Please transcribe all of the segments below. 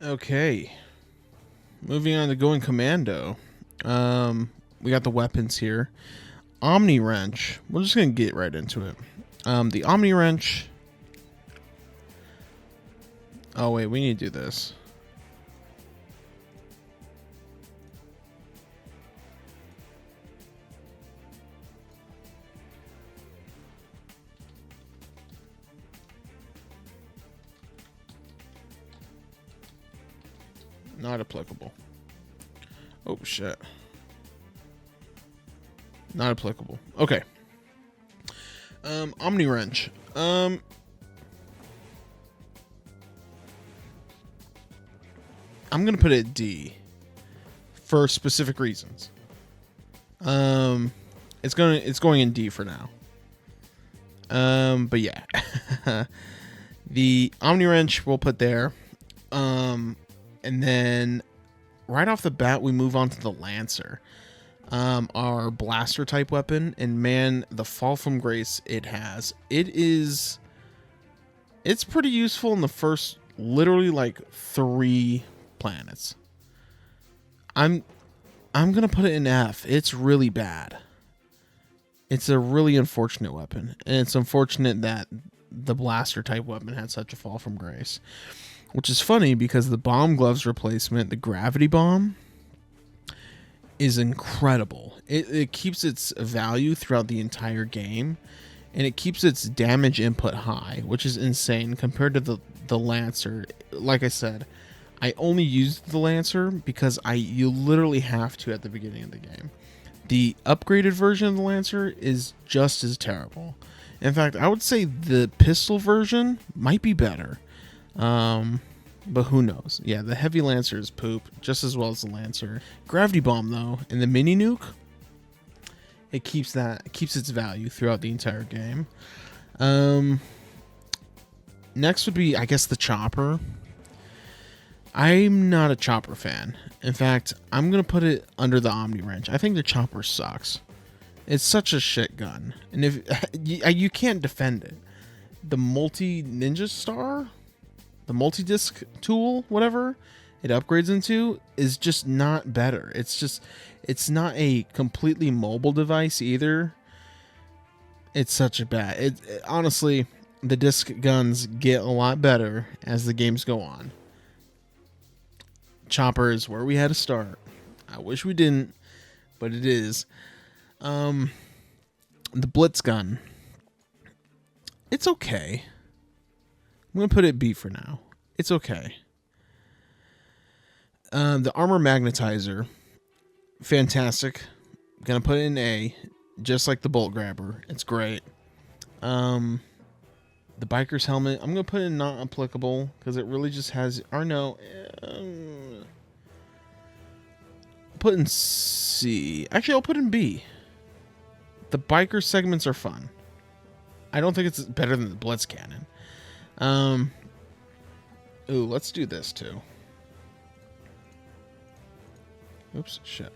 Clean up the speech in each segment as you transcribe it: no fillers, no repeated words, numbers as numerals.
Okay, moving on to going commando. We got the weapons here. Omni wrench. We're just gonna get right into it. The Omni wrench. Oh wait, we need to do this. Not applicable. Oh shit. Not applicable. Okay. Omni wrench. I'm gonna put it D for specific reasons. It's going in D for now. But yeah, the Omni wrench we'll put there. And then right off the bat we move on to the Lancer, our blaster type weapon, and man, the fall from grace it's pretty useful in the first literally like 3 planets. I'm gonna put it in F. It's really bad. It's a really unfortunate weapon, and it's unfortunate that the blaster type weapon had such a fall from grace. Which is funny because the bomb gloves replacement, the gravity bomb, is incredible. It keeps its value throughout the entire game, and it keeps its damage input high, which is insane compared to the Lancer. Like I said, I only used the Lancer because you literally have to at the beginning of the game. The upgraded version of the Lancer is just as terrible. In fact, I would say the pistol version might be better. But who knows? Yeah, the heavy Lancer is poop, just as well as the Lancer. Gravity bomb though, and the mini nuke, it keeps its value throughout the entire game. Next would be, I guess, the chopper. I'm not a chopper fan. In fact, I'm gonna put it under the Omni wrench. I think the chopper sucks. It's such a shit gun, and if you can't defend it, the multi ninja star. The multi-disc tool, whatever it upgrades into, is just not better. It's not a completely mobile device either. It's such a bad. Honestly, the disc guns get a lot better as the games go on. Chopper is where we had to start. I wish we didn't, but it is. The Blitz gun. It's okay. I'm going to put it B for now. It's okay. The armor magnetizer. Fantastic. Going to put it in A. Just like the bolt grabber. It's great. The biker's helmet. I'm going to put in not applicable because it really just has... Or no. Put in C. Actually, I'll put in B. The biker segments are fun. I don't think it's better than the Blitz cannon. Ooh, let's do this too. Oops, shit.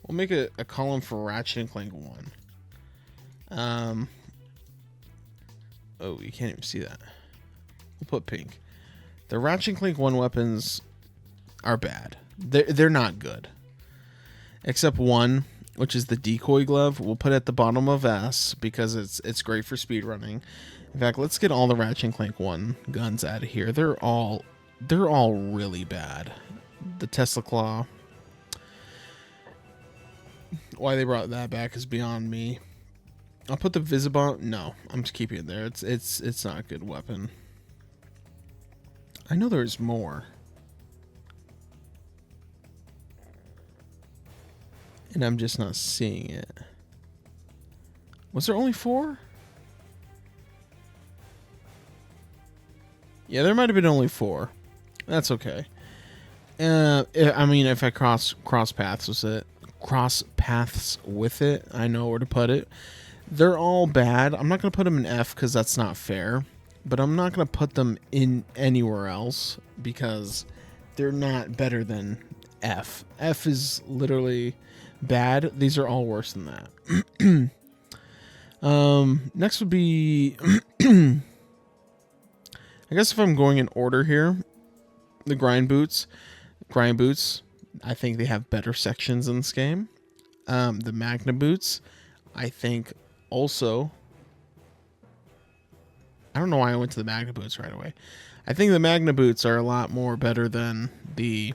We'll make a column for Ratchet Clank 1. Oh, you can't even see that. We'll put pink. The Ratchet Clank 1 weapons are bad. They're not good. Except one, which is the decoy glove. We'll put it at the bottom of S because it's great for speedrunning. In fact, let's get all the Ratchet Clank 1 guns out of here. They're all really bad. The Tesla Claw. Why they brought that back is beyond me. I'll put the Visibomb. No, I'm just keeping it there. It's not a good weapon. I know there's more. And I'm just not seeing it. Was there only 4? Yeah, there might have been only 4. That's okay. I mean, if I cross paths with it, I know where to put it. They're all bad. I'm not going to put them in F because that's not fair. But I'm not going to put them in anywhere else because they're not better than F. F is literally bad. These are all worse than that. Next would be... I I guess if I'm going in order here, the grind boots, I think they have better sections in this game. The Magna boots, I think also. I don't know why I went to the Magna boots right away. I think the Magna boots are a lot more better than these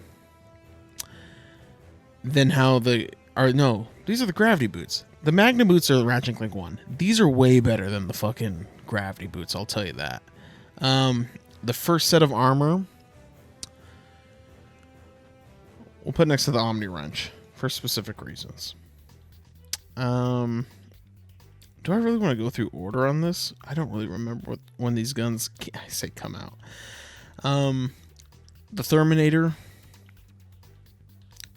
are the gravity boots. The Magna boots are the Ratchet Clank 1. These are way better than the fucking gravity boots, I'll tell you that. The first set of armor we'll put next to the Omni Wrench for specific reasons. Do I really want to go through order on this? I don't really remember when these guns come out. The Terminator.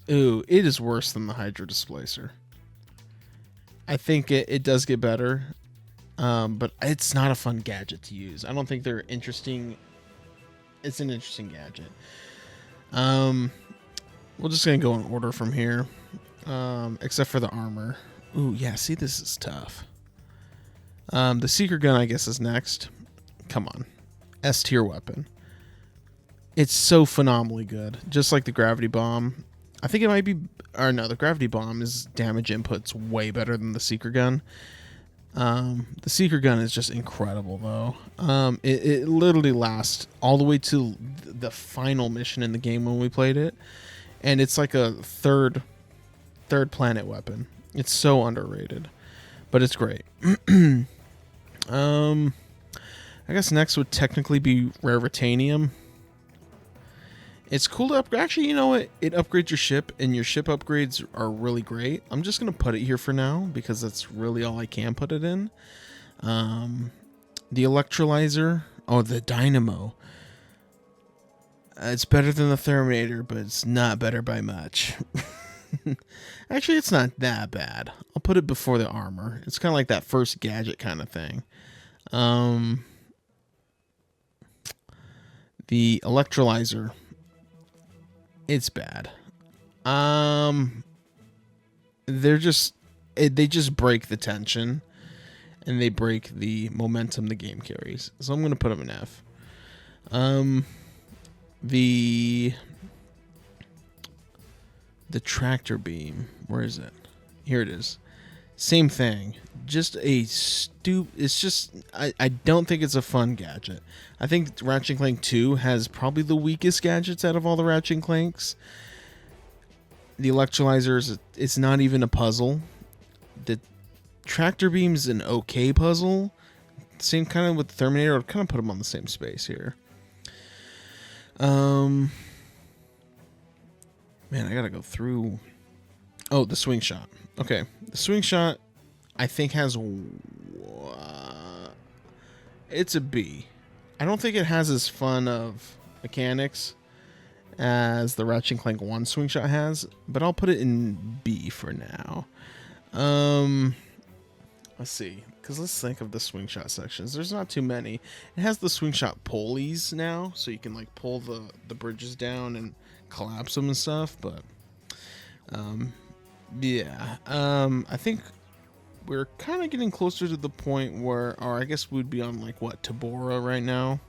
Ooh, it is worse than the Hydra Displacer. I think it does get better, but it's not a fun gadget to use. I don't think they're interesting. It's an interesting gadget. We're just going to go in order from here, except for the armor. Ooh, yeah, see, this is tough. The Seeker Gun, I guess, is next. Come on. S tier weapon. It's so phenomenally good. Just like the Gravity Bomb. I think it might be... Or no, the Gravity Bomb is damage input's way better than the Seeker Gun. The Seeker Gun is just incredible, though. It literally lasts all the way to the final mission in the game when we played it. And it's like a third planet weapon. It's so underrated. But it's great. I guess next would technically be Rare Titanium. It's cool to upgrade. Actually, you know what? It upgrades your ship, and your ship upgrades are really great. I'm just going to put it here for now, because that's really all I can put it in. The Electrolyzer. Oh, the Dynamo. It's better than the Terminator, but it's not better by much. Actually, it's not that bad. I'll put it before the armor. It's kind of like that first gadget kind of thing. The Electrolyzer. It's bad. They just break the tension, and they break the momentum the game carries. So I'm going to put them in F. The tractor beam. Where is it? Here it is. Same thing. Just it's just I don't think it's a fun gadget. I think Ratchet Clank 2 has probably the weakest gadgets out of all the Ratchet Clanks. The Electrolyzer it's not even a puzzle. The tractor beam is an okay puzzle. Same kind of with the Terminator. I'd kind of put them on the same space here. Man, I gotta go through. Oh, the swing shot. Okay, the swing shot, I think has. It's a B. I don't think it has as fun of mechanics as the Ratchet Clank 1 swing shot has, but I'll put it in B for now. Let's see, because let's think of the swing shot sections. There's not too many. It has the swing shot pulleys now, so you can like pull the bridges down and collapse them and stuff. But yeah, I think we're kind of getting closer to the point where, or I guess we'd be on like what, Tabora right now.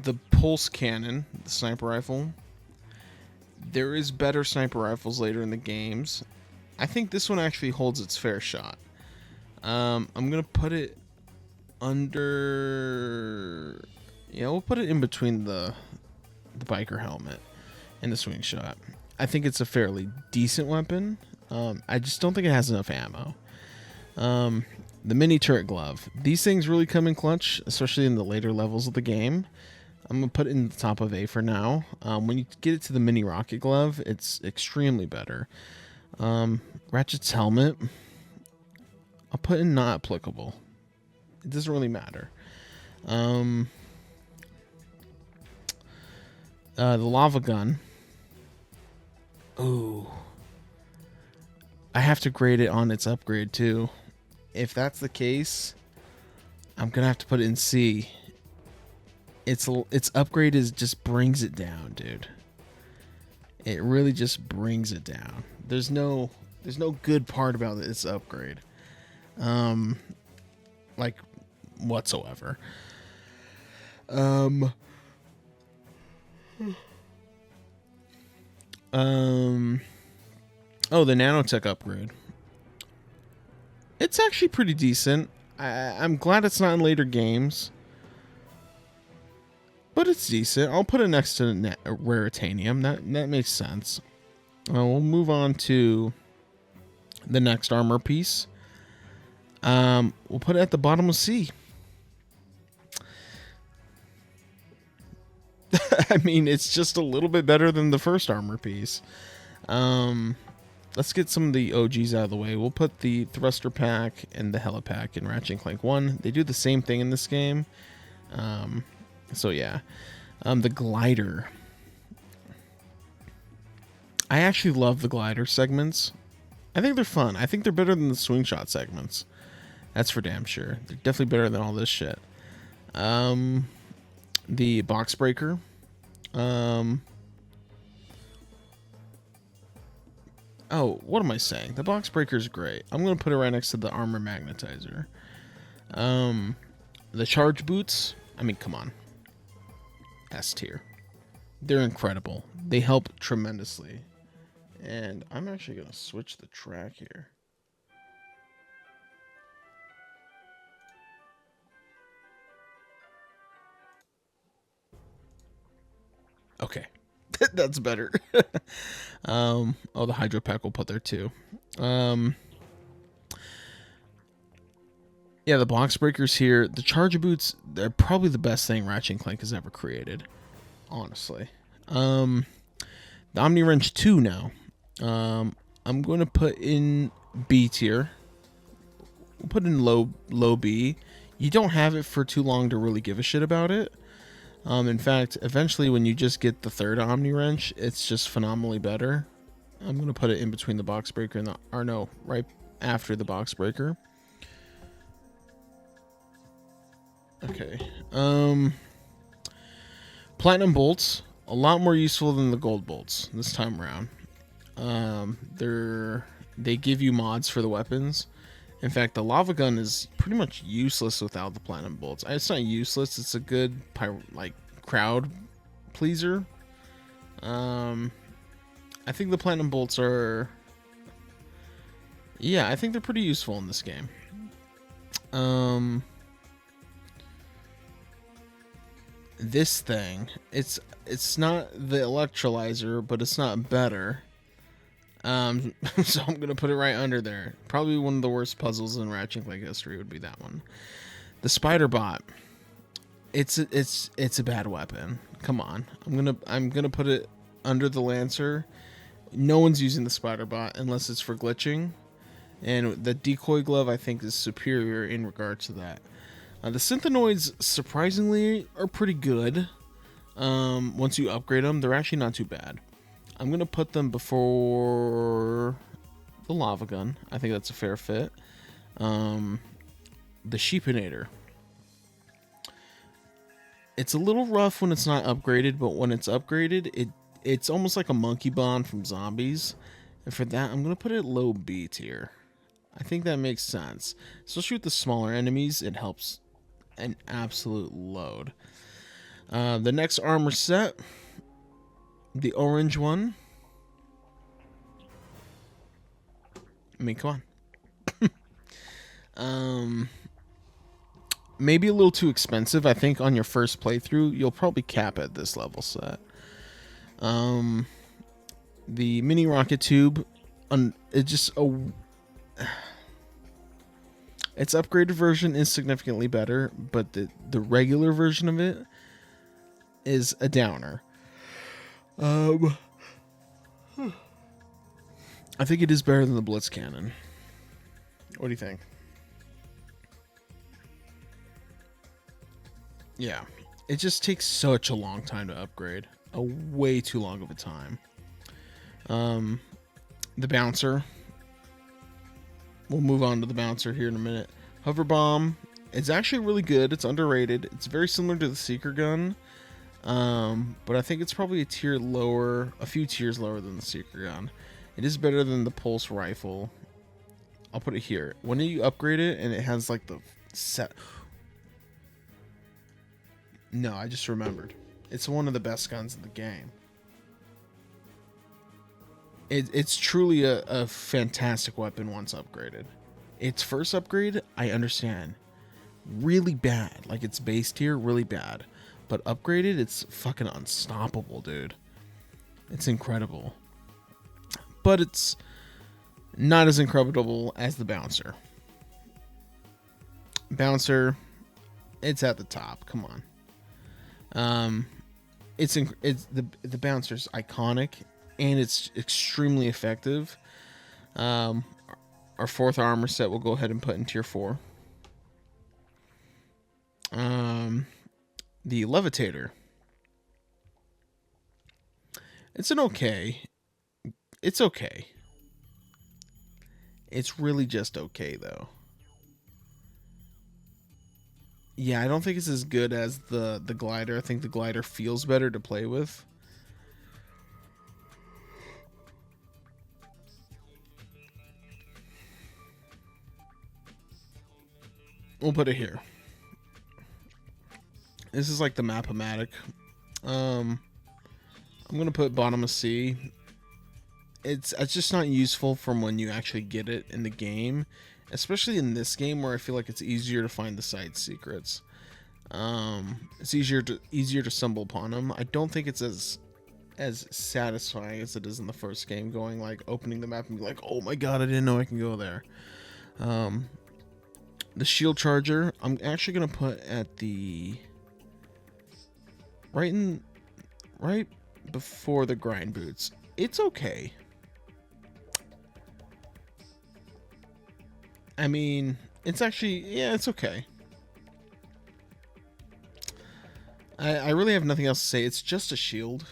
The pulse cannon, the sniper rifle. There is better sniper rifles later in the games. I think this one actually holds its fair shot. I'm gonna put it under. Yeah, we'll put it in between the biker helmet and the swing shot. I think it's a fairly decent weapon. I just don't think it has enough ammo. The mini turret glove. These things really come in clutch, especially in the later levels of the game. I'm going to put it in the top of A for now. When you get it to the mini rocket glove, it's extremely better. Ratchet's helmet, I'll put in not applicable. It doesn't really matter. The lava gun. Ooh. I have to grade it on its upgrade too. If that's the case, I'm going to have to put it in C. Its upgrade just brings it down, dude. It really just brings it down. There's no There's no good part about this upgrade. Like whatsoever. Oh, the nanotech upgrade. It's actually pretty decent. I'm glad it's not in later games, but it's decent. I'll put it next to Raritanium. That makes sense. We'll move on to the next armor piece. We'll put it at the bottom of C. I mean, it's just a little bit better than the first armor piece. Let's get some of the OGs out of the way. We'll put the thruster pack and the helipack in Ratchet Clank 1. They do the same thing in this game. So yeah. The glider. I actually love the glider segments. I think they're fun. I think they're better than the swing shot segments. That's for damn sure. They're definitely better than all this shit. The box breaker. Oh, what am I saying? The box breaker is great. I'm going to put it right next to the armor magnetizer. The charge boots. I mean, come on. S tier. They're incredible. They help tremendously. And I'm actually going to switch the track here. Okay. That's better. Oh, the hydro pack we'll put there too. Yeah, the box breakers here. The charger boots, they're probably the best thing Ratchet Clank has ever created. Honestly. The Omni Wrench 2 now. I'm going to put in B tier. We'll put in low B. You don't have it for too long to really give a shit about it. In fact, eventually when you just get the third Omni Wrench, it's just phenomenally better. I'm going to put it in between the box breaker and right after the box breaker. Okay. Platinum bolts, a lot more useful than the gold bolts this time around. They give you mods for the weapons. In fact, the lava gun is pretty much useless without the platinum bolts. It's not useless. It's a good crowd pleaser. I think the platinum bolts are... Yeah, I think they're pretty useful in this game. This thing, it's not the electrolyzer, but it's not better. So I'm gonna put it right under there. Probably one of the worst puzzles in Ratchet Clank history would be that one. The spider bot. It's a bad weapon. Come on. I'm gonna put it under the Lancer. No one's using the spider bot unless it's for glitching. And the decoy glove I think is superior in regards to that. The synthenoids surprisingly are pretty good. Once you upgrade them, they're actually not too bad. I'm going to put them before the lava gun. I think that's a fair fit. The sheepinator. It's a little rough when it's not upgraded, but when it's upgraded, it's almost like a monkey bond from zombies. And for that, I'm going to put it low B tier. I think that makes sense. Especially with the smaller enemies, it helps an absolute load. The next armor set, the orange one. I mean, come on. Maybe a little too expensive. I think on your first playthrough, you'll probably cap at this level set. The mini rocket tube, its upgraded version is significantly better, but the regular version of it is a downer. I think it is better than the Blitz Cannon. What do you think? Yeah, it just takes such a long time to upgrade. A way too long of a time. The bouncer. We'll move on to the bouncer here in a minute. Hover bomb. It's actually really good. It's underrated. It's very similar to the seeker gun. But I think it's probably a few tiers lower than the seeker gun. It is better than the pulse rifle. I'll put it here. When you upgrade it and it has like the set. No, I just remembered. It's one of the best guns in the game. It's truly a fantastic weapon once upgraded. Its first upgrade, I understand. Really bad. Like its base tier, really bad. But upgraded, it's fucking unstoppable, dude. It's incredible. But it's not as incredible as the bouncer. Bouncer, it's at the top. Come on. It's the bouncer's iconic and it's extremely effective. Our fourth armor set we'll go ahead and put in tier 4. The levitator. It's an okay. It's okay. It's really just okay though. Yeah, I don't think it's as good as the glider. I think the glider feels better to play with. We'll put it here. This is like the Map-O-Matic. I'm gonna put bottom of C. It's just not useful from when you actually get it in the game, especially in this game where I feel like it's easier to find the side secrets. It's easier to stumble upon them. I don't think it's as satisfying as it is in the first game, going like opening the map and be like, oh my god, I didn't know I can go there. The shield charger, I'm actually gonna put at the right before the grind boots. It's okay. I mean, it's actually, yeah, it's okay. I really have nothing else to say. It's just a shield.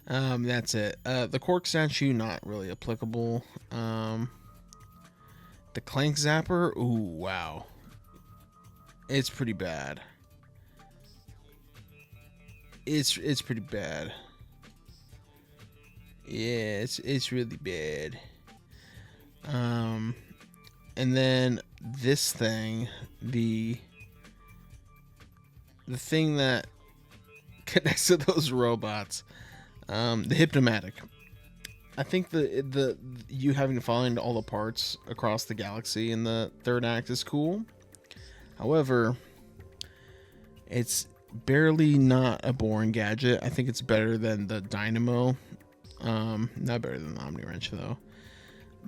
That's it. The cork statue, not really applicable. The clank zapper, ooh, wow. It's pretty bad. It's pretty bad. Yeah, it's really bad. And then this thing, the thing that connects to those robots, the Hypnomatic. I think the you having to find all the parts across the galaxy in the third act is cool. However, it's barely not a boring gadget. I think it's better than the Dynamo. Not better than the Omni Wrench though.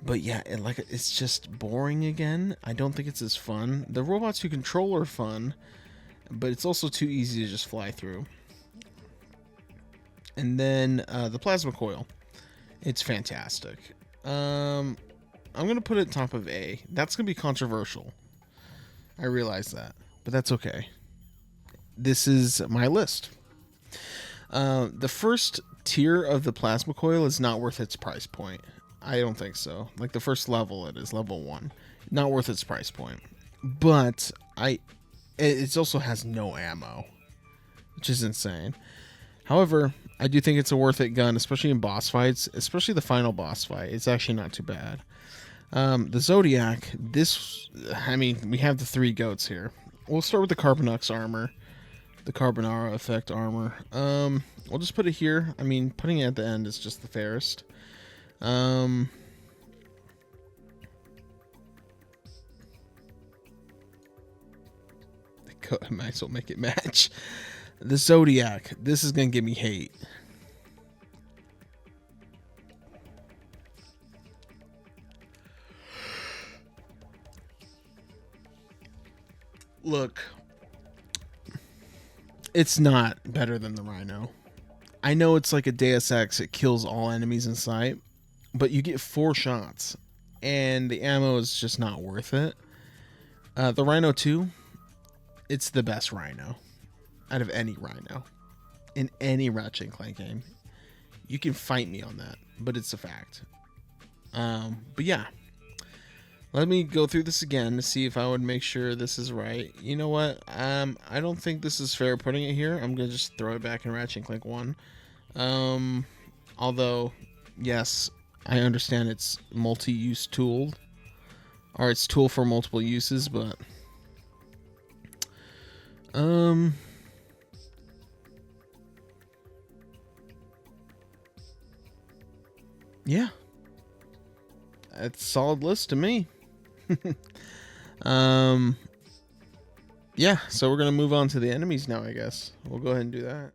But yeah, it's just boring again. I don't think it's as fun. The robots you control are fun, but it's also too easy to just fly through. And then the plasma coil. It's fantastic. I'm gonna put it top of A. That's gonna be controversial. I realize that, but that's okay. This is my list. The first tier of the plasma coil is not worth its price point. I don't think so. Like the first level, it is level 1, not worth its price point. But it also has no ammo, which is insane. However, I do think it's a worth it gun, especially in boss fights, especially the final boss fight. It's actually not too bad. The Zodiac, we have the 3 goats here. We'll start with the Carbonux armor, the Carbonara effect armor. We'll just put it here. I mean, putting it at the end is just the fairest. I might as well make it match. The Zodiac. This is gonna give me hate. Look, it's not better than the Rhino. I know it's like a Deus Ex. It kills all enemies in sight, but you get 4 shots, and the ammo is just not worth it. The Rhino 2, it's the best Rhino out of any Rhino in any Ratchet Clank game. You can fight me on that, but it's a fact. But yeah, let me go through this again to see if I would make sure this is right. You know what? I don't think this is fair putting it here. I'm gonna just throw it back in Ratchet Clank 1. Although yes, I understand it's multi-use tool, or it's tool for multiple uses, but yeah, it's a solid list to me. um, yeah, so we're gonna move on to the enemies now. I guess we'll go ahead and do that.